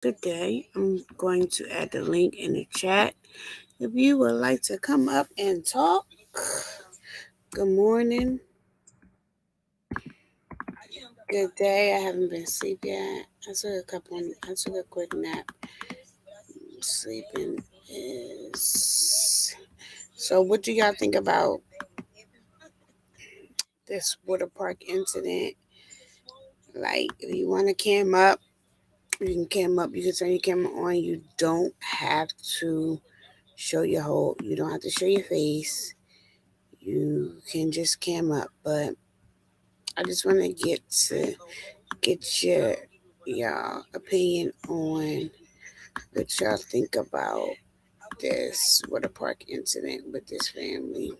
today. I'm going to add the link in the chat. If you would like to come up and talk, good morning, good day. I haven't been asleep yet. I took a quick nap. Sleeping is. So, what do y'all think about this water park incident? Like, if you want to cam up, you can cam up. You can turn your camera on. You don't have to show your whole. You don't have to show your face. You can just cam up. But I just want to get y'all opinion on what y'all think about this water park incident with this family.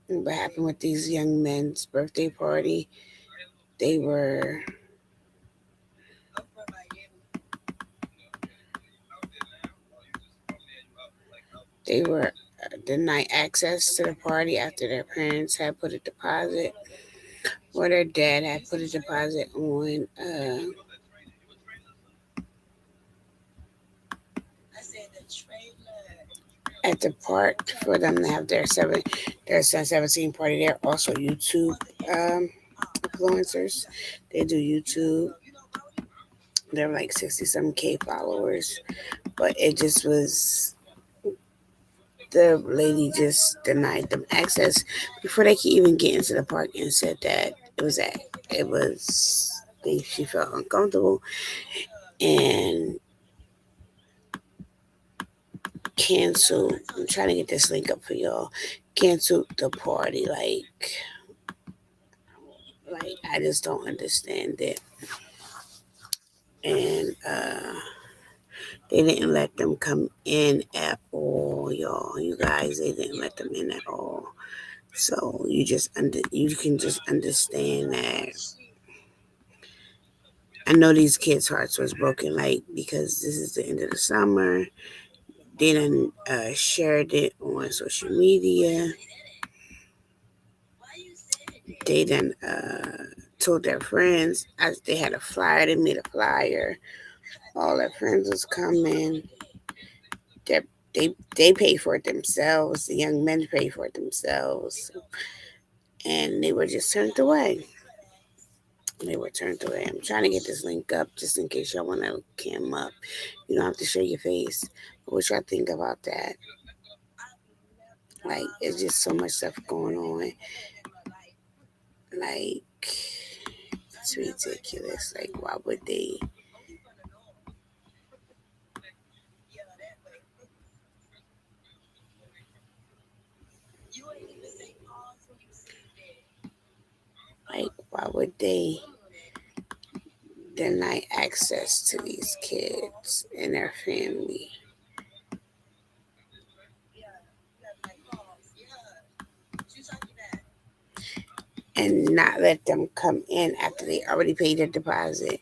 And what happened with these young men's birthday party? They were they were denied access to the party after their parents had put a deposit, or their dad had put a deposit on at the park for them to have their 17 party. They're also YouTube um, influencers. They do YouTube. They're like 60 some K followers, but it just was the lady just denied them access before they could even get into the park and said that it was she felt uncomfortable and canceled. I'm trying to get this link up for y'all. Canceled the party. Like I just don't understand it. And they didn't let them come in at all, y'all. You guys, they didn't let them in at all. So you can just understand that. I know these kids' hearts was broken, like because this is the end of the summer. They done shared it on social media. They done told their friends. As they had a flyer, they made a flyer. All their friends was coming. They they paid for it themselves. The young men paid for it themselves, and they were just turned away. They were turned away. I'm trying to get this link up just in case y'all want to cam up. You don't have to show your face. What y'all think about that? Like, it's just so much stuff going on. Like, it's ridiculous. Like, why would they? Like, why would they deny access to these kids and their family and not let them come in after they already paid their deposit?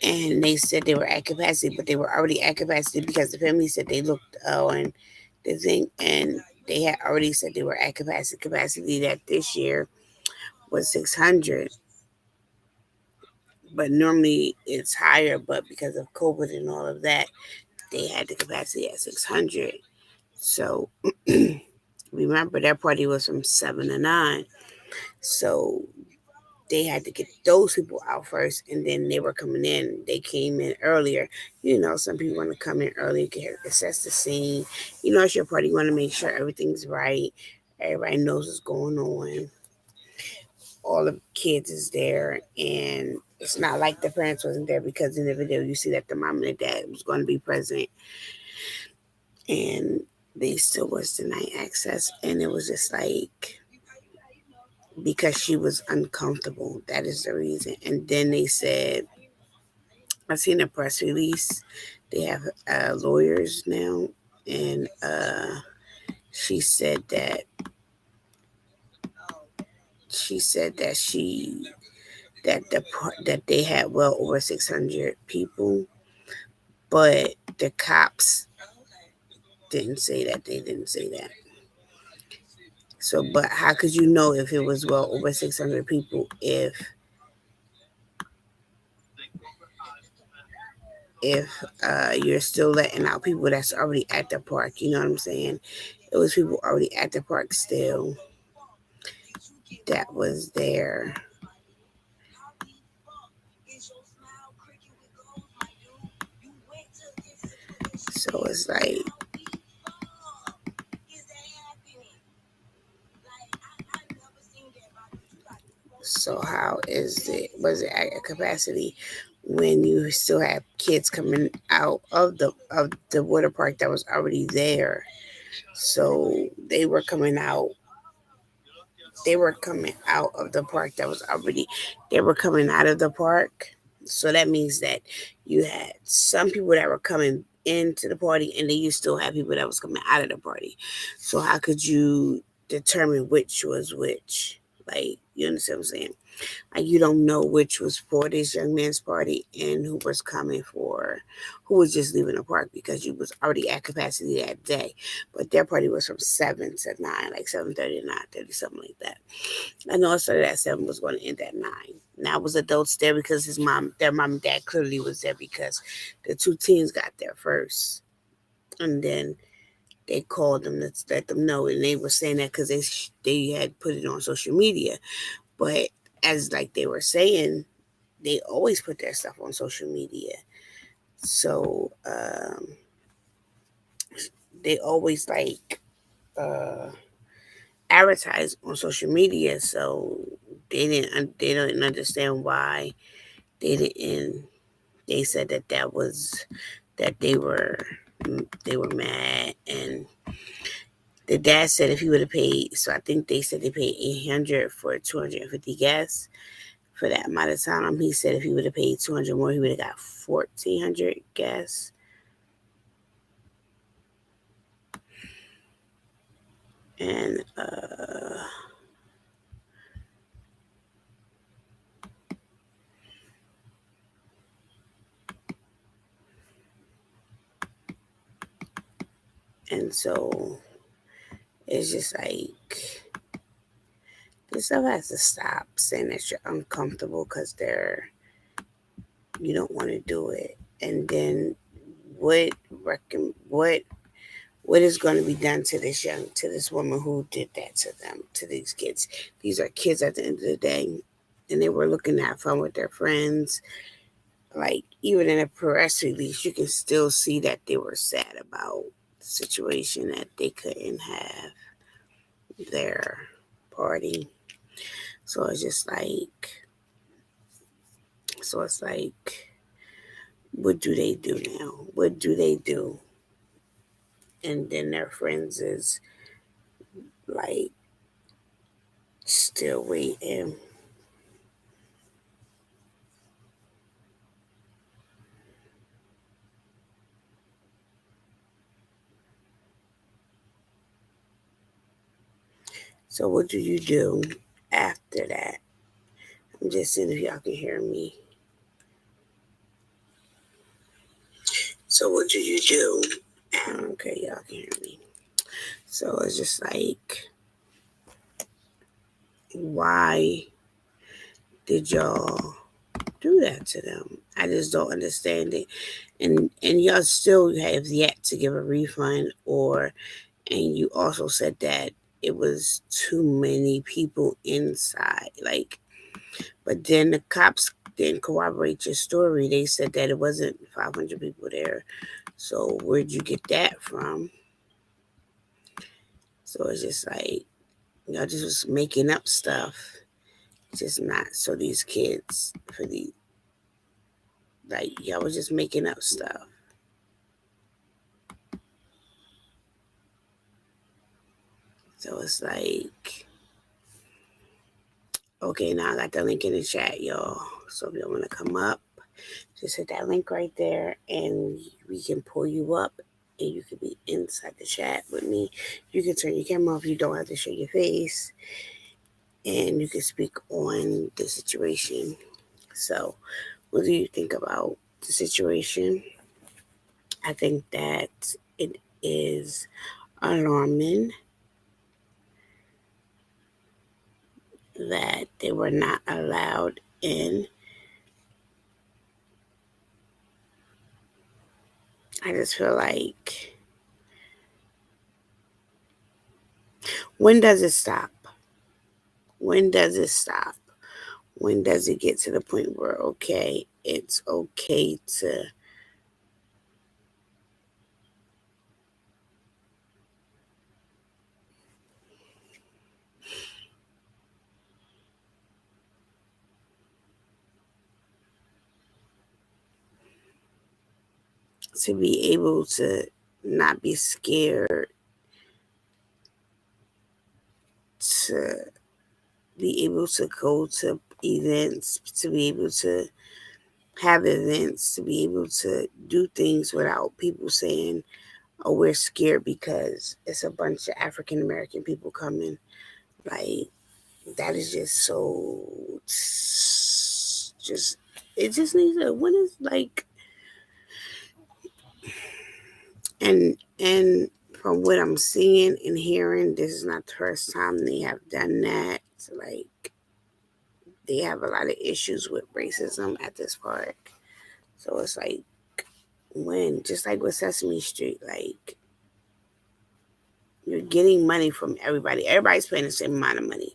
And they said they were at capacity, but they were already at capacity because the family said they looked on the thing and they had already said they were at capacity. Capacity that this year was 600, but normally it's higher. But because of COVID and all of that, they had the capacity at 600. So remember, their party was from 7 to 9. So they had to get those people out first, and then they were coming in. They came in earlier. You know, some people want to come in early, get assess the scene. You know, it's your party. You want to make sure everything's right. Everybody knows what's going on. All the kids is there, and it's not like the parents wasn't there because in the video you see that the mom and the dad was going to be present, and they still was denied access, and it was just like because she was uncomfortable. That is the reason. And then they said, I seen a press release. They have lawyers now, and she said that she said that she that they had well over 600 people, but the cops didn't say that. They didn't say that. So, but how could you know if it was well over 600 people if if you're still letting out people that's already at the park. You know what I'm saying? It was people already at the park still that was there. So it's like, so how is it? Was it at a capacity when you still have kids coming out of the water park that was already there? So they were coming out of the park that was already, they were coming out of the park. So that means that you had some people that were coming into the party and then you still have people that was coming out of the party. So how could you determine which was which? Like, you understand what I'm saying? Like, you don't know which was for this young man's party and who was coming for, who was just leaving the park because you was already at capacity that day. But their party was from 7 to 9, like 7:30 to 9:30, something like that. I know it started at 7, was going to end at 9. Now it was adults there because their mom and dad clearly was there because the two teens got there first, and then they called them to let them know, and they were saying that because they had put it on social media. But as like they were saying, they always put their stuff on social media. So they always like uh, advertise on social media. So they didn't understand why they didn't. They said that that they were mad, and the dad said if he would have paid. So I think they said they paid 800 for 250 guests for that amount of time. He said if he would have paid 200 more, he would have got 1,400 guests. And so it's just like this stuff has to stop saying that you're uncomfortable because you don't want to do it, and then what what is going to be done to this woman who did that to them, to these kids? These are kids at the end of the day, and they were looking to have fun with their friends. Like, even in a press release, you can still see that they were sad about the situation, that they couldn't have their party. So it's just like, so it's like, what do they do now? What do they do? And then their friends is like still waiting. So what do you do after that? I'm just seeing if y'all can hear me. So what do you do? Okay, y'all can hear me. So it's just like, why did y'all do that to them? I just don't understand it. And y'all still have yet to give a refund, or and you also said that it was too many people inside. Like, but then the cops didn't corroborate your story. They said that it wasn't 500 people there. So where'd you get that from? So it's just like y'all just was making up stuff. Just not so these kids for the like y'all was just making up stuff. So it's like, okay, now I got the link in the chat, y'all. So if y'all want to come up, just hit that link right there and we can pull you up and you can be inside the chat with me. You can turn your camera off. You don't have to show your face and you can speak on the situation. So, what do you think about the situation? I think that it is alarming that they were not allowed in. I just feel like, when does it stop? When does it stop? When does it get to the point where, okay, it's okay to be able to not be scared, to be able to go to events, to be able to have events, to be able to do things without people saying, oh, we're scared because it's a bunch of African American people coming. Like, that is just so, just, it just needs to, when it's like, and from what I'm seeing and hearing, this is not the first time they have done that. Like, they have a lot of issues with racism at this park. So it's like, when, just like with Sesame Street, like, you're getting money from everybody. Everybody's paying the same amount of money.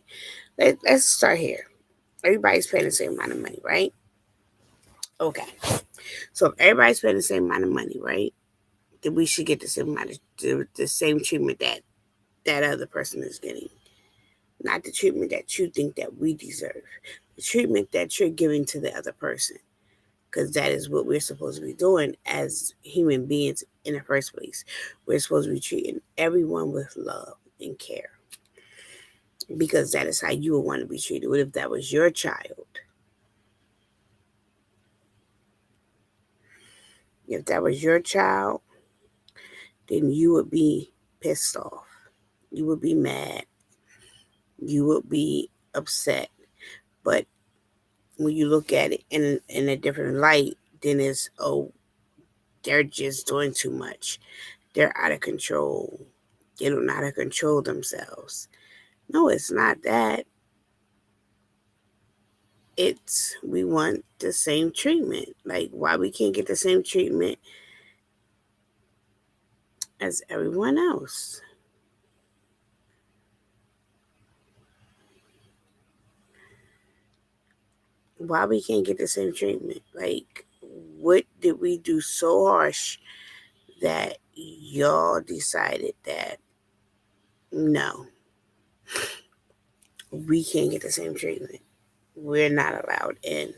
Let's start here. Everybody's paying the same amount of money, right? Okay. So if everybody's paying the same amount of money, right? Then we should get the same amount of the same treatment that that other person is getting. Not the treatment that you think that we deserve. The treatment that you're giving to the other person. Because that is what we're supposed to be doing as human beings in the first place. We're supposed to be treating everyone with love and care. Because that is how you would want to be treated. What if that was your child? If that was your child, then you would be pissed off. You would be mad. You would be upset. But when you look at it in a different light, then it's, oh, they're just doing too much. They're out of control. They don't know how to control themselves. No, it's not that. It's, we want the same treatment. Like, why we can't get the same treatment as everyone else? Why we can't get the same treatment? Like, what did we do so harsh that y'all decided that no, we can't get the same treatment? We're not allowed in.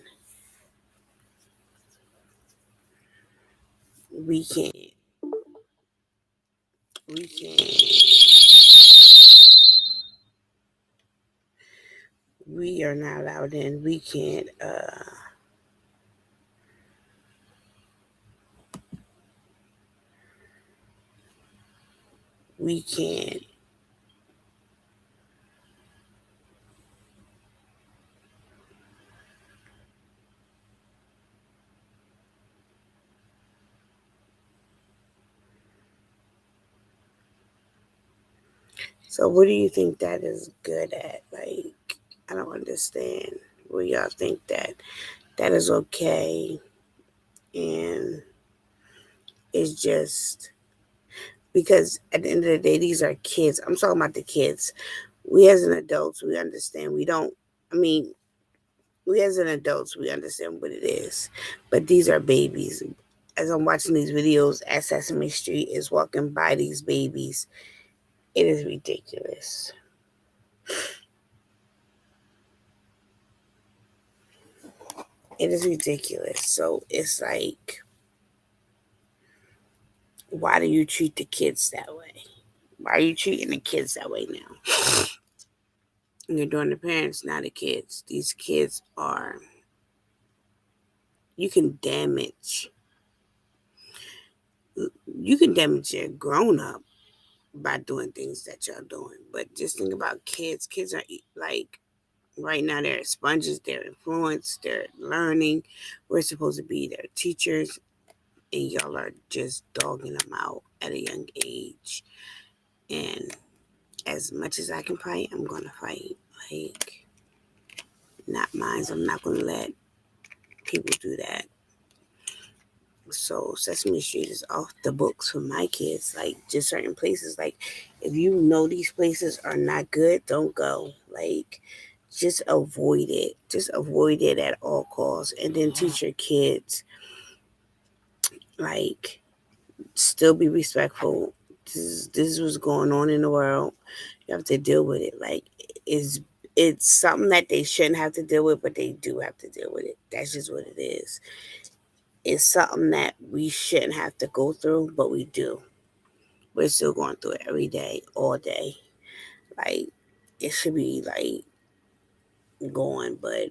We can't. We can't. We are not allowed in. We can't. We can't. So, what do you think that is good at? Like, I don't understand. Where y'all think that that is okay, and it's just because at the end of the day, these are kids. I'm talking about the kids. We as an adults, we understand. We don't. I mean, we as an adults, we understand what it is, but these are babies. As I'm watching these videos, as Sesame Street is walking by these babies, it is ridiculous. It is ridiculous. So it's like, why do you treat the kids that way? Why are you treating the kids that way now? You're doing the parents, not the kids. These kids are, you can damage, you can damage a grown up by doing things that y'all doing. But just think about kids. Kids are like, right now, they're sponges, they're influenced, they're learning. We're supposed to be their teachers, and y'all are just dogging them out at a young age. And as much as I can fight, I'm gonna fight. Like, not mine. I'm not gonna let people do that So Sesame Street is off the books for my kids. Like just certain places. Like if you know these places are not good, don't go. Like just avoid it. Just avoid it at all costs. And then teach your kids like still be respectful. This is what's going on in the world. You have to deal with it. Like it's it's something that they shouldn't have to deal with, but they do have to deal with it. That's just what it is. It's something that we shouldn't have to go through, but we do. We're still going through it every day, all day. Like it should be like going, but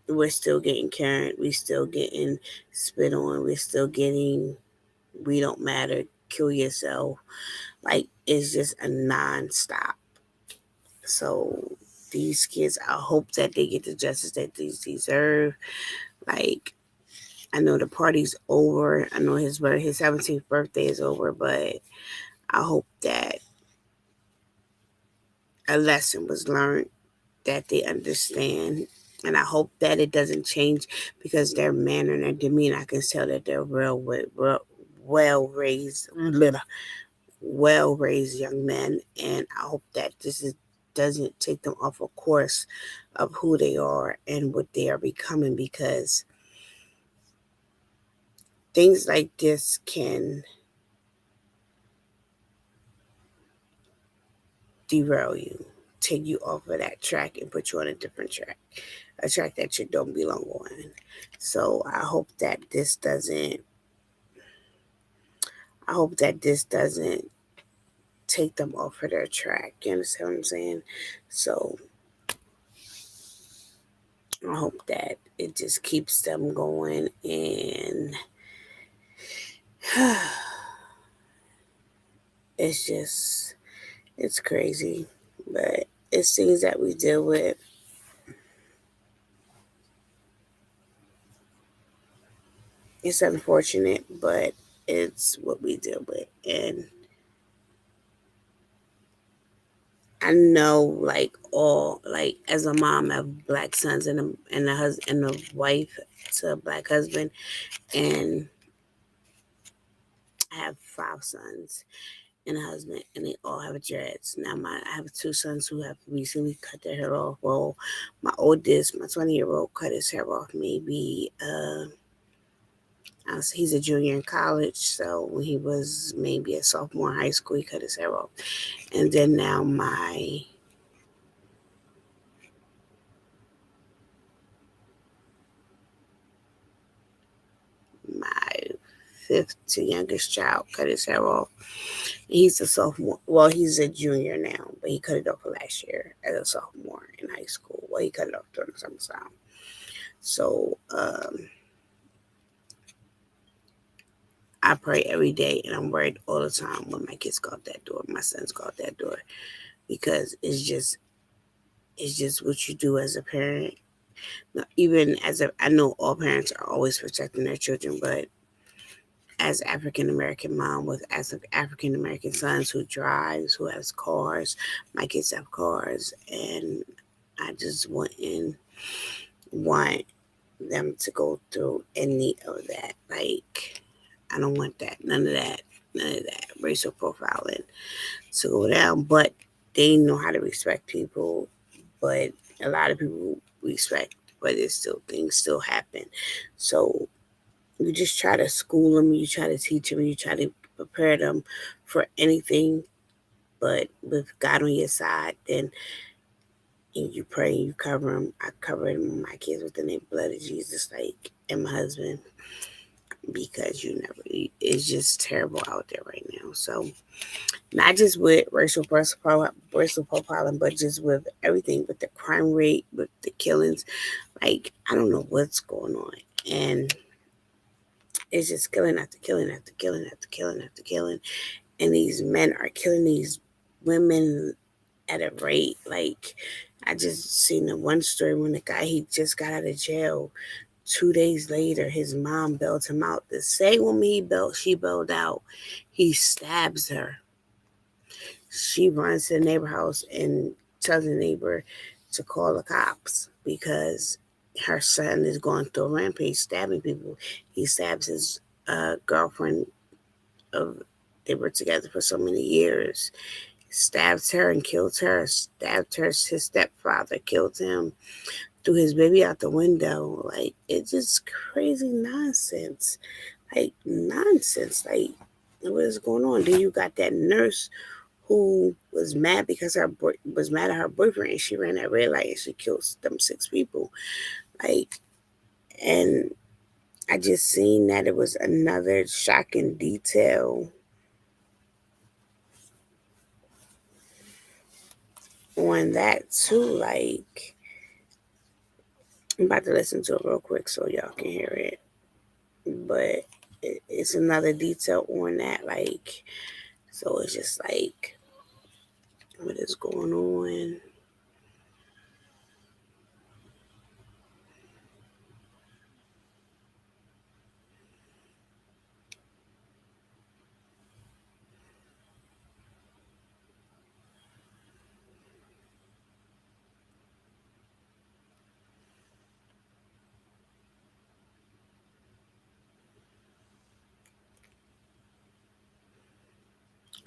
we're still getting current. We still getting spit on. We're still getting we don't matter. Kill yourself. Like it's just a non-stop. So these kids, I hope that they get the justice that they deserve. Like I know the party's over. I know his 17th birthday is over, but I hope that a lesson was learned, that they understand, and I hope that it doesn't change because their manner and their demeanor. I can tell that they're well raised, well raised young men, and I hope that this is doesn't take them off a course of who they are and what they are becoming, because things like this can derail you, take you off of that track and put you on a different track, a track that you don't belong on. So I hope that this doesn't take them off of their track. You understand what I'm saying? So I hope that it just keeps them going, and it's just it's crazy, but it's things that we deal with. It's unfortunate, but it's what we deal with. And I know, like all, like as a mom, I have black sons and a husband and a wife to a black husband, and I have 5 sons and a husband, and they all have dreads. Now, I have 2 sons who have recently cut their hair off. Well, my oldest, my 20-year-old, cut his hair off maybe. He's a junior in college, so when he was maybe a sophomore in high school, he cut his hair off. And then now my fifth to youngest child cut his hair off. He's a sophomore. Well, he's a junior now, but he cut it off last year as a sophomore in high school. Well, he cut it off during the summertime. So I pray every day, and I'm worried all the time when my kids go out that door, my sons go out that door, because it's just what you do as a parent. Now, even I know all parents are always protecting their children, but as African American mom with as African American sons who drives, who has cars, my kids have cars, and I just want them to go through any of that. Like I don't want that, none of that racial profiling to go down. But they know how to respect people, but a lot of people respect, but it's still things still happen. So you just try to school them, you try to teach them, you try to prepare them for anything. But with God on your side, then and you pray, and you cover them. I cover my kids with the name blood of Jesus, like, and my husband, because it's just terrible out there right now. So not just with racial profiling, but just with everything, with the crime rate, with the killings. Like I don't know what's going on, and it's just killing after killing after killing after killing after killing, and these men are killing these women at a rate like. I just seen the one story when the guy he just got out of jail. 2 days later, his mom bailed him out. The same woman she bailed out. He stabs her. She runs to the neighbor house and tells the neighbor to call the cops because her son is going through a rampage, stabbing people. He stabs his girlfriend of they were together for so many years. Stabbed her and killed her. Stabbed her. His stepfather killed him. Threw his baby out the window. Like, it's just crazy nonsense. Like, nonsense. Like, what is going on? Then you got that nurse who was mad because was mad at her boyfriend, and she ran that red light and she killed them 6 people. Like, and I just seen that it was another shocking detail on that too. Like, I'm about to listen to it real quick so y'all can hear it. But it's another detail on that. Like, so it's just like, what is going on?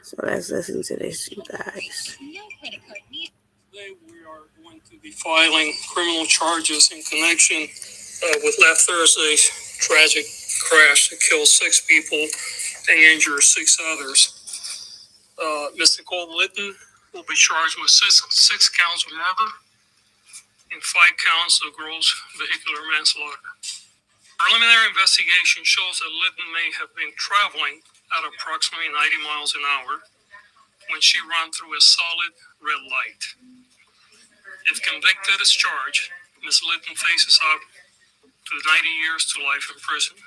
So let's listen to this, you guys. Today we are going to be filing criminal charges in connection with last Thursday's tragic crash that killed 6 people and injured 6 others. Ms. Nicole Litton will be charged with six counts of murder and 5 counts of gross vehicular manslaughter. Preliminary investigation shows that Litton may have been traveling at approximately 90 miles an hour when she ran through a solid red light. If convicted as charged, Ms. Litton faces up to 90 years to life in prison.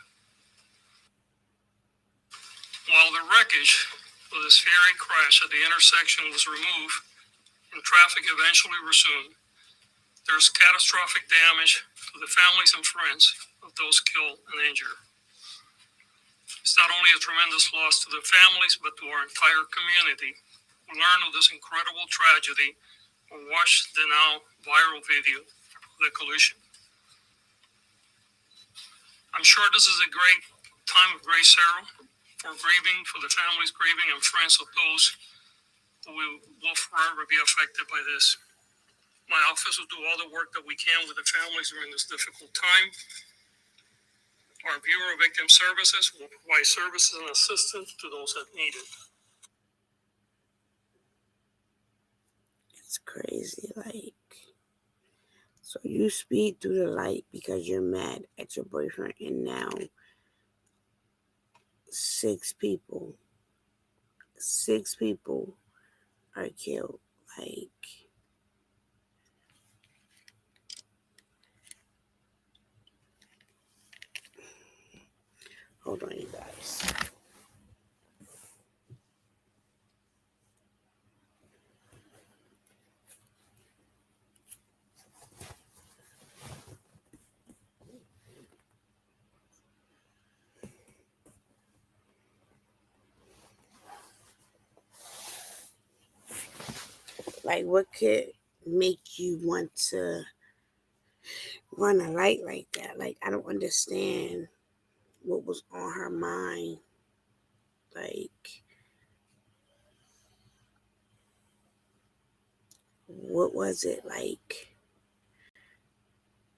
While the wreckage of this fiery crash at the intersection was removed and traffic eventually resumed, there's catastrophic damage to the families and friends of those killed and injured. It's not only a tremendous loss to the families, but to our entire community who learned of this incredible tragedy or watched the now viral video of the collision. I'm sure this is a great time of grace, Sarah, for grieving, for the families grieving and friends of those who will forever be affected by this. My office will do all the work that we can with the families during this difficult time. Our Bureau of Victim Services will provide services and assistance to those that need it. It's crazy. Like, so you speed through the light because you're mad at your boyfriend, and now 6 people are killed. Like, hold on, you guys. Like, what could make you want to run a light like that? Like, I don't understand what was on her mind. Like, what was it like?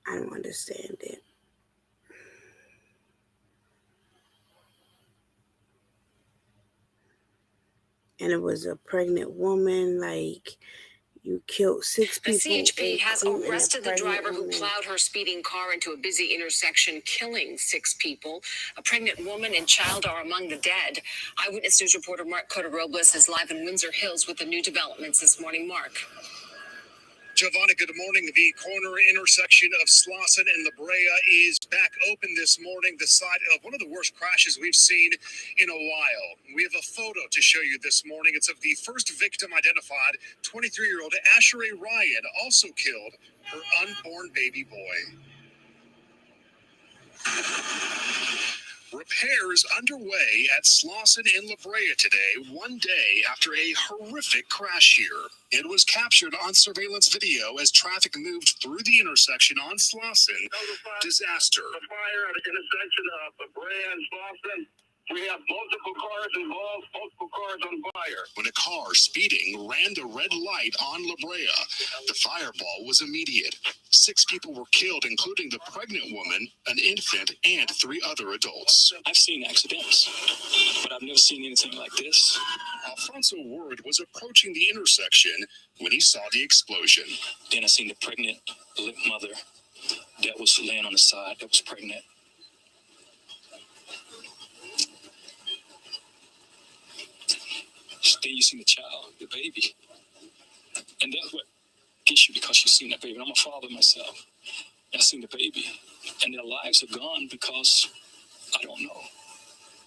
I don't understand it. And it was a pregnant woman. Like, you killed 6 people. The CHP has arrested the driver who plowed her speeding car into a busy intersection, killing 6 people. A pregnant woman and child are among the dead. Eyewitness News reporter Mark Cota-Robles is live in Windsor Hills with the new developments this morning. Mark. Giovanna, good morning. The corner intersection of Slauson and La Brea is back open this morning, the site of one of the worst crashes we've seen in a while. We have a photo to show you this morning. It's of the first victim identified, 23-year-old Asheray Ryan, also killed her unborn baby boy. Repairs underway at Slauson in La Brea today, one day after a horrific crash here. It was captured on surveillance video as traffic moved through the intersection on Slauson. Disaster. A fire at the intersection of La Brea and Slauson. We have multiple cars involved, multiple cars on fire. When a car speeding ran the red light on La Brea, the fireball was immediate. 6 people were killed, including the pregnant woman, an infant, and 3 other adults. I've seen accidents, but I've never seen anything like this. Alfonso Word was approaching the intersection when he saw the explosion. Then I seen the pregnant mother that was laying on the side that was pregnant. Then you see the child, the baby. And that's what gets you, because you seen that baby. I'm a father myself. I seen the baby. And their lives are gone because, I don't know,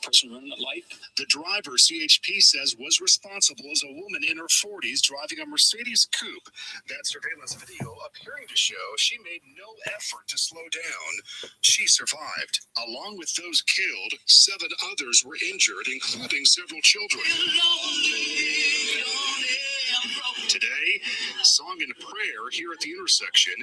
person running a light. The driver, CHP says, was responsible as a woman in her 40s driving a Mercedes coupe. That surveillance video appearing to show she made no effort to slow down. She survived. Along with those killed, 7 others were injured, including several children. Today, song and prayer here at the intersection.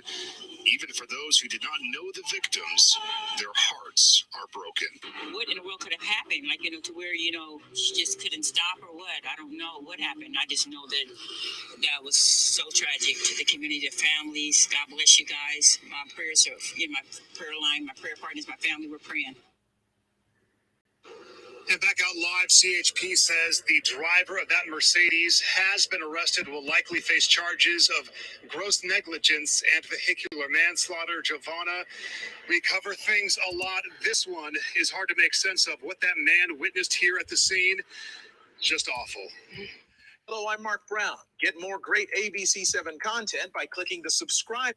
Even for those who did not know the victims, their hearts are broken. What in the world could have happened? Like, to where, she just couldn't stop or what? I don't know what happened. I just know that that was so tragic to the community, the families. God bless you guys. My prayers are in my prayer line, my prayer partners, my family, we're praying. And back out live, CHP says the driver of that Mercedes has been arrested, will likely face charges of gross negligence and vehicular manslaughter. Giovanna, we cover things a lot. This one is hard to make sense of. What that man witnessed here at the scene, just awful. Hello, I'm Mark Brown. Get more great ABC7 content by clicking the subscribe.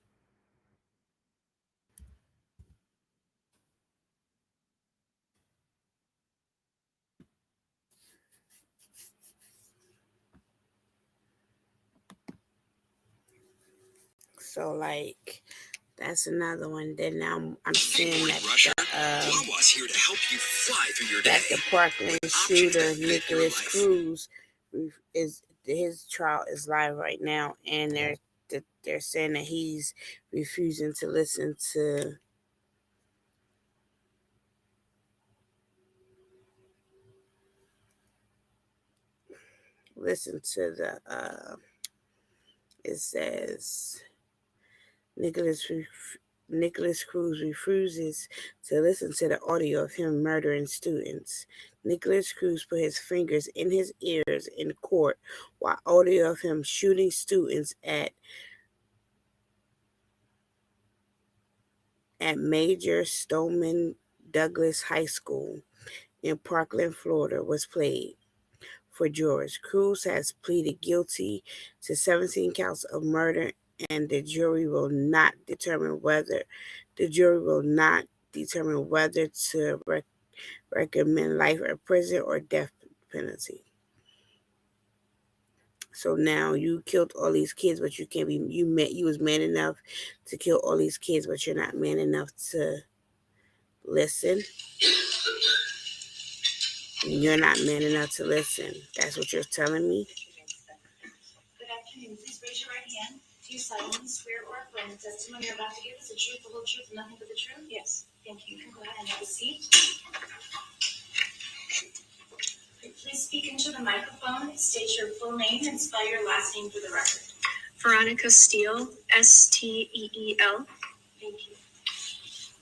So, like, that's another one. Then now I'm seeing that here to help you fly through your day. that the Parkland shooter, Nicholas Cruz, is his trial is live right now, and they're saying that he's refusing to listen to the it says Nicholas Cruz refuses to listen to the audio of him murdering students. Nicholas Cruz put his fingers in his ears in court while audio of him shooting students at Major Stoneman Douglas High School in Parkland, Florida was played for jurors. Cruz has pleaded guilty to 17 counts of murder, and the jury will not determine whether to recommend life in prison or death penalty. So now you killed all these kids, but you can't be. You was man enough to kill all these kids, but you're not man enough to listen. You're not man enough to listen. That's what you're telling me. Good afternoon. Please raise your right hand. Do you solemnly swear or affirm the testimony you're about to give is the truth, the whole truth, and nothing but the truth? Yes. Thank you. You can go ahead and have a seat. Please speak into the microphone. State your full name and spell your last name for the record. Veronica Steele, Steel. Thank you.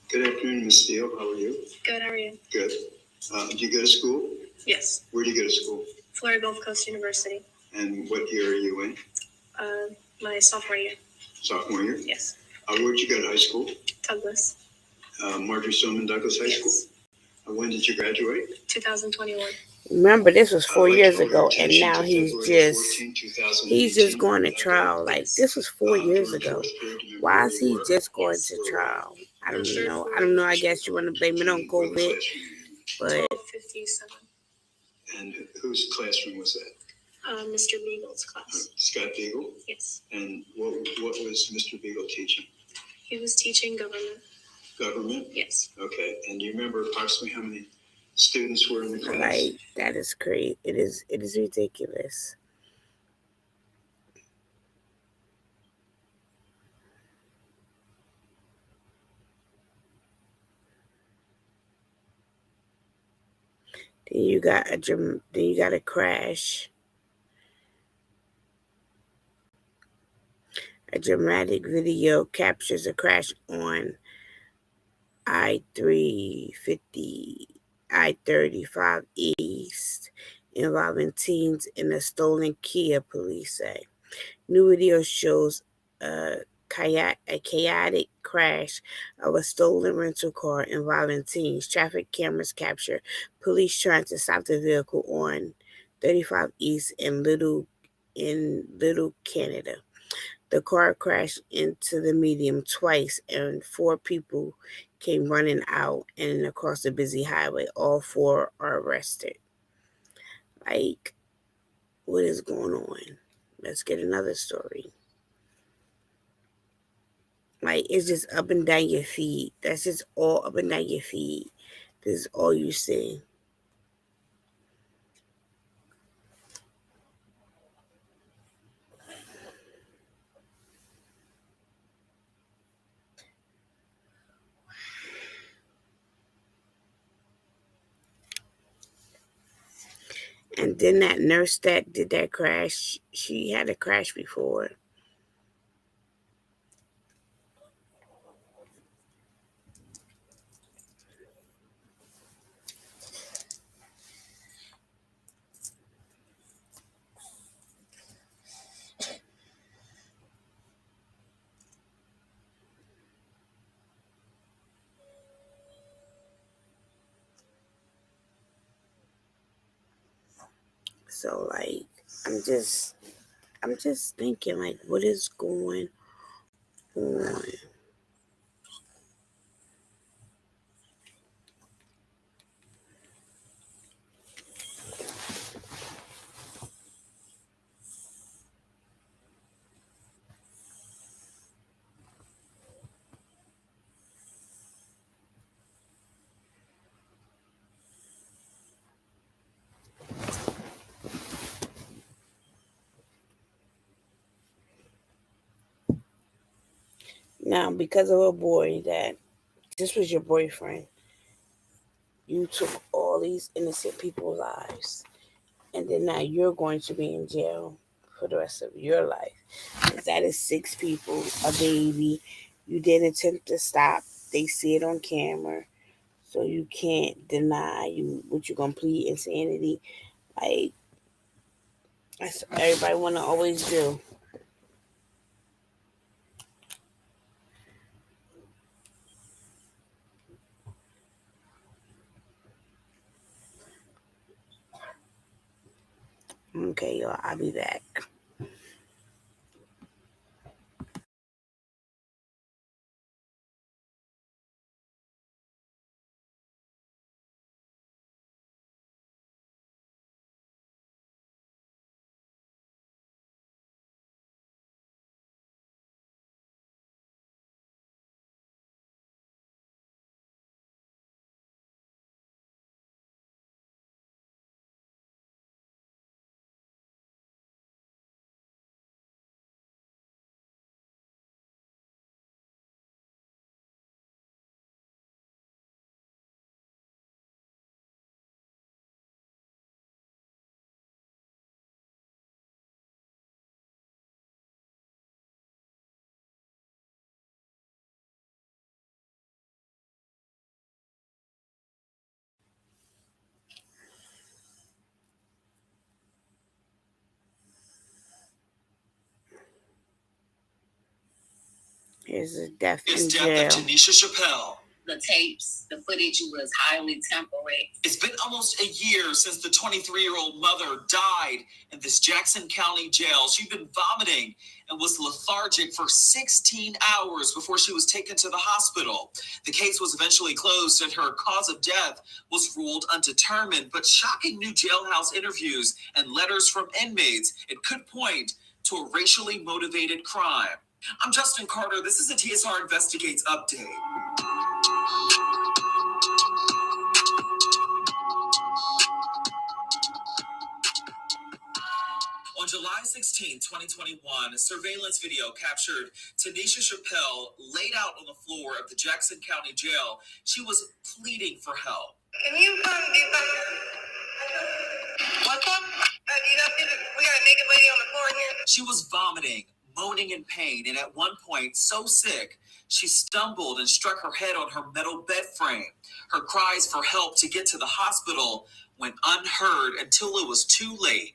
Good afternoon, Ms. Steele. How are you? Good, how are you? Good. Do you go to school? Yes. Where do you go to school? Florida Gulf Coast University. And what year are you in? My sophomore year. Sophomore year? Yes. Where'd you go to high school? Douglas. Marjorie Stoneman Douglas High School. When did you graduate? 2021. Remember, this was 4 years ago, and now he's just going to trial. Like, this was 4 years ago. Why is he just going to trial? I don't know. I guess you want to blame it on COVID, but 1257. And whose classroom was that? Mr. Beagle's class. Scott Beagle? Yes. And what was Mr. Beagle teaching? He was teaching government. Government? Yes. Okay. And do you remember approximately how many students were in the class. Like, that is crazy. It is ridiculous. Then you got a crash. A dramatic video captures a crash on I-35 East involving teens in a stolen Kia, police say. New video shows a chaotic crash of a stolen rental car involving teens. Traffic cameras capture police trying to stop the vehicle on 35 East in Little Canada. The car crashed into the median twice, and 4 people came running out and across the busy highway. All 4 are arrested. Like, what is going on? Let's get another story. Like, it's just up and down your feet. That's just all up and down your feet. This is all you see. And then that nurse that did that crash, she had a crash before. So, like, I'm just thinking, like, what is going on? Now, because of a boy that this was your boyfriend, you took all these innocent people's lives, and then now you're going to be in jail for the rest of your life. That is 6 people, a baby. You did attempt to stop. They see it on camera, so you can't deny what you're gonna plead insanity. Like, that's what everybody want to always do. Okay, y'all, I'll be back. Here's a death in jail. Death of Tanisha Chappelle. The tapes, the footage was highly temporary. It's been almost a year since the 23-year-old mother died in this Jackson County jail. She'd been vomiting and was lethargic for 16 hours before she was taken to the hospital. The case was eventually closed and her cause of death was ruled undetermined. But shocking new jailhouse interviews and letters from inmates, it could point to a racially motivated crime. I'm Justin Carter. This is a TSR Investigates update. July 16, 2021, surveillance video captured Tanisha Chappelle laid out on the floor of the Jackson County Jail. She was pleading for help. Can you come do something? What's up? You know, we got a naked lady on the floor here. She was vomiting, moaning in pain, and at one point, so sick, she stumbled and struck her head on her metal bed frame. Her cries for help to get to the hospital went unheard until it was too late.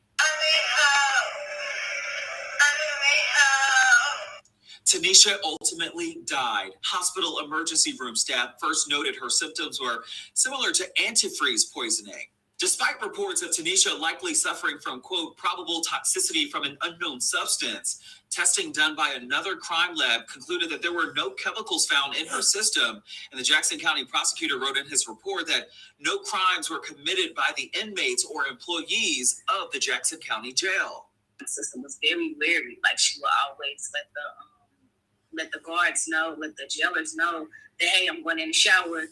Tanisha ultimately died. Hospital emergency room staff first noted her symptoms were similar to antifreeze poisoning. Despite reports of Tanisha likely suffering from, quote, probable toxicity from an unknown substance, testing done by another crime lab concluded that there were no chemicals found in her system. And the Jackson County prosecutor wrote in his report that no crimes were committed by the inmates or employees of the Jackson County Jail. The system was very wary. Like, she would always let the guards know, let the jailers know that, hey, I'm going in the shower.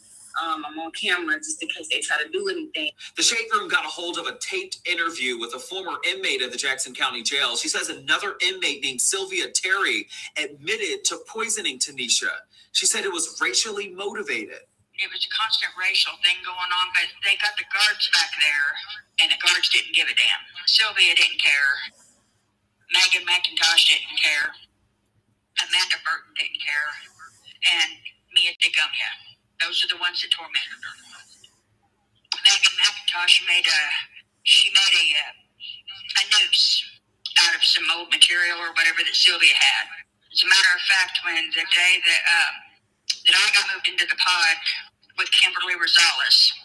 I'm on camera just in case they try to do anything. The Shade Room got a hold of a taped interview with a former inmate of the Jackson County Jail. She says another inmate named Sylvia Terry admitted to poisoning Tanisha. She said it was racially motivated. It was a constant racial thing going on, but they got the guards back there, and the guards didn't give a damn. Sylvia didn't care. Megan McIntosh didn't care. Amanda Burton didn't care. And Mia DeGumia. Those are the ones that tormented her. Megan McIntosh made a noose out of some old material or whatever that Sylvia had. As a matter of fact, when the day that I got moved into the pod with Kimberly Rosales,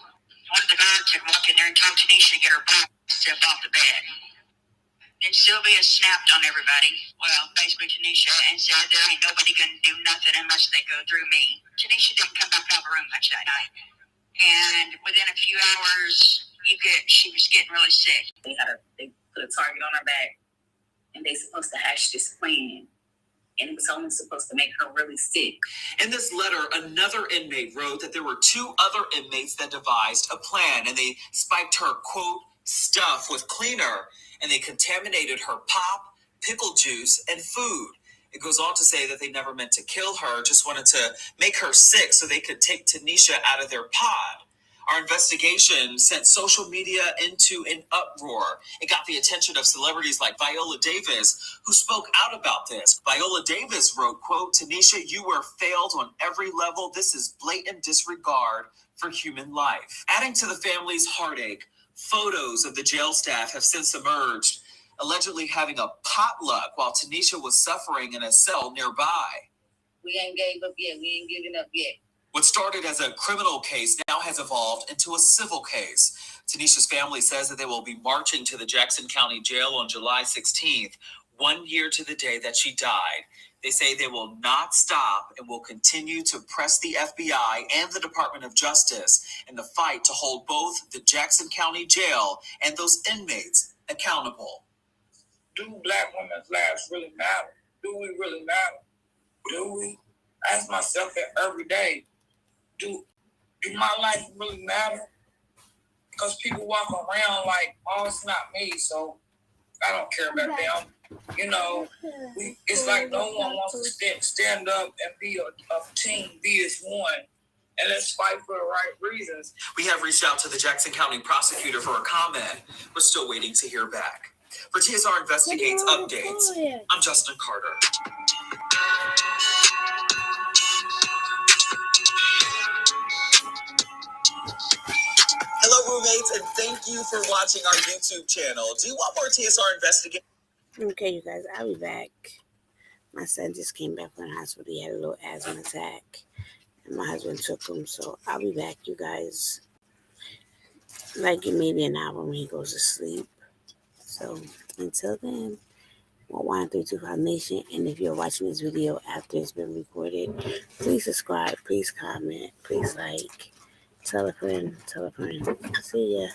one of the guards had walked in there and told Tanisha to get her stuff off the bed. Then Sylvia snapped on everybody, well, basically Tanisha, and said there ain't nobody gonna do nothing unless they go through me. Tanisha didn't come back out of the room much that night. And within a few hours, she was getting really sick. They put a target on her back, and they supposed to hash this plan. And it was only supposed to make her really sick. In this letter, another inmate wrote that there were two other inmates that devised a plan, and they spiked her, quote, stuff with cleaner, and they contaminated her pop, pickle juice, and food. It goes on to say that they never meant to kill her, just wanted to make her sick so they could take Tanisha out of their pod. Our investigation sent social media into an uproar. It got the attention of celebrities like Viola Davis, who spoke out about this. Viola Davis wrote, quote, Tanisha, you were failed on every level. This is blatant disregard for human life. Adding to the family's heartache, photos of the jail staff have since emerged, allegedly having a potluck while Tanisha was suffering in a cell nearby. We ain't gave up yet. We ain't giving up yet. What started as a criminal case now has evolved into a civil case. Tanisha's family says that they will be marching to the Jackson County Jail on July 16th, 1 year to the day that she died. They say they will not stop and will continue to press the FBI and the Department of Justice in the fight to hold both the Jackson County Jail and those inmates accountable. Do Black women's lives really matter? Do we really matter? Do we? I ask myself that every day. Do my life really matter? Because people walk around like, oh, it's not me, so I don't care about them. You know, it's like no one wants to stand up and be a team, be as one, and let's fight for the right reasons. We have reached out to the Jackson County prosecutor for a comment. We're still waiting to hear back. For TSR Investigates Updates, I'm Justin Carter. Hello, roommates, and thank you for watching our YouTube channel. Do you want more TSR Investigate? Okay, you guys, I'll be back. My son just came back from the hospital. He had a little asthma attack, and my husband took him, so I'll be back, you guys. Like, maybe an hour when he goes to sleep. So, until then, 1325 Nation, and if you're watching this video after it's been recorded, please subscribe, please comment, please like. Tell a friend. See ya.